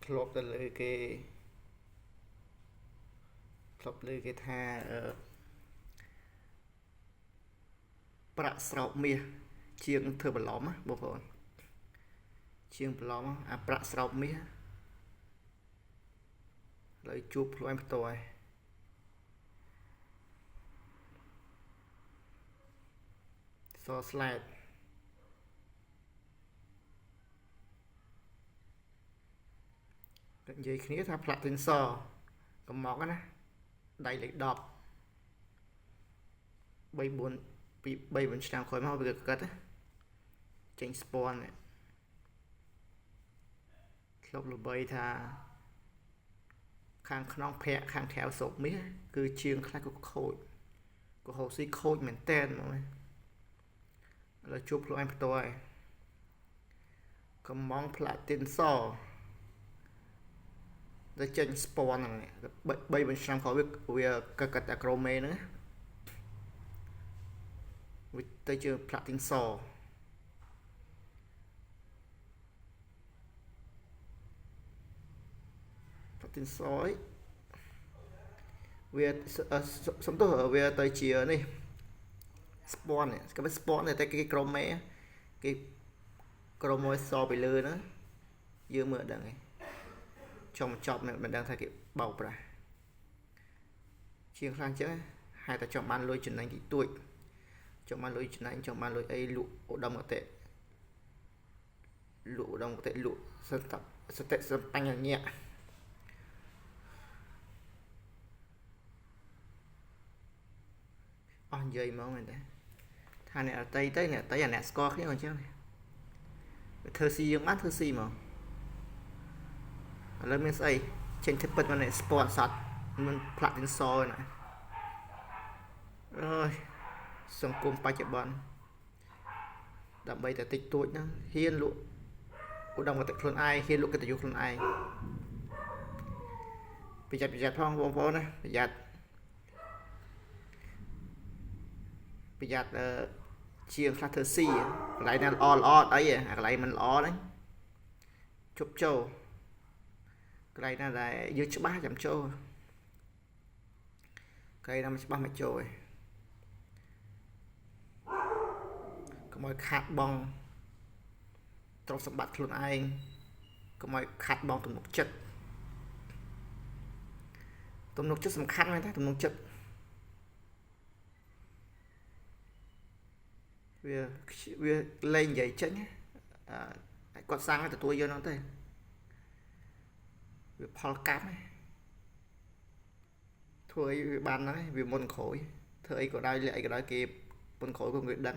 ធ្លាប់ទៅលើគេធ្លាប់លើគេថាប្រាក់ស្រោបមាសជាងធ្វើបន្លំណាបងប្អូនជាងបន្លំអាប្រាក់ស្រោបមាសលើជួបខ្លួនឯងផ្ទាល់សស្លែតនិយាយគ្នាថាផ្លាក់ទិនសកំមកណាដៃលេខ10 3 4ពី3 4ឆ្នាំក្រោយមកវាកាត់ចេញស្ពាន់ធ្លាប់ល្បីថាខាងក្នុងភ័ក្រខាងថែវសោកមាសគឺជាងខ្លះក៏ខូចក៏ហូរស៊ីខូចមែនតែនហ្មងឥឡូវជួបខ្លួនឯងផ្ទាល់កំងផ្លាទីនសទៅចេញស្ពាន់ហ្នឹង3 4ឆ្នាំក្រោយវាកាត់តែក្រូមេហ្នឹងវាទៅជាផ្លាទីនសទីនសអីវាសំទោសវាទៅជានេះស្ពាន់នេះគេស្ពាន់តែគេក្រូមេគេក្រូមេសពីលើហ្នឹងយើងមើលដឹងឯងចប់មិនដឹងថាគេបោកប្រាស់ជាងខ្លាំងចឹងហើយតែចង់បានលុយចំណេញទីទួចចង់បានលុយចំណេញចង់បានលុយអីលក់ឧត្តមគតិលក់ឧត្តមគតិលក់សតិសម្បញ្ញៈអស់និយាយមកមែនទេថាអ្នកអតីទៅអ្នកអតីអាអ្នកស្គាល់គ្នាអញ្ចឹងវាធ្វើស៊ីយើងបានធ្វើស៊ីមកឥឡូវមានស្អីចេញទៅពិតមកនេះស្ពតសតមិនផ្លាក់ទីនសណាអើយសង្គមបច្ចុប្បន្នដើម្បីតែតិចតួចហ្នឹងហ៊ានលក់ឧត្តមគតិខ្លួនឯងហ៊ានលក់កិត្តិយសខ្លួនឯងប្រយ័ត្នផងបងប្អូនណាប្រយ័ត្នជាងខ្លះធ្វើស៊ីកន្លែងណាល្អអីអាកន្លែងមិនល្អហ្នឹងជប់ចូលកន្លែងណាដែលយើងច្បាស់ចាំចូលកន្លែងណាមិនច្បាស់មិនចូលឯងកុំឲ្យខាត់បងទ្រព្យសម្បត្តិខ្លួនឯងកុំឲ្យខាត់បងទំនុកចិត្តសំខាន់មែនទេទំនុកចិត្តវាលេងនិយាយចេញគាត់សាំងឲ្យទទួលយកហ្នឹងទេវាផលកម្មធ្វើអីវាបានហ្នឹងវាមុនក្រួយធ្វើអីក៏ដោយលាក់អីក៏ដោយគេមុនក្រួយក៏គេដឹង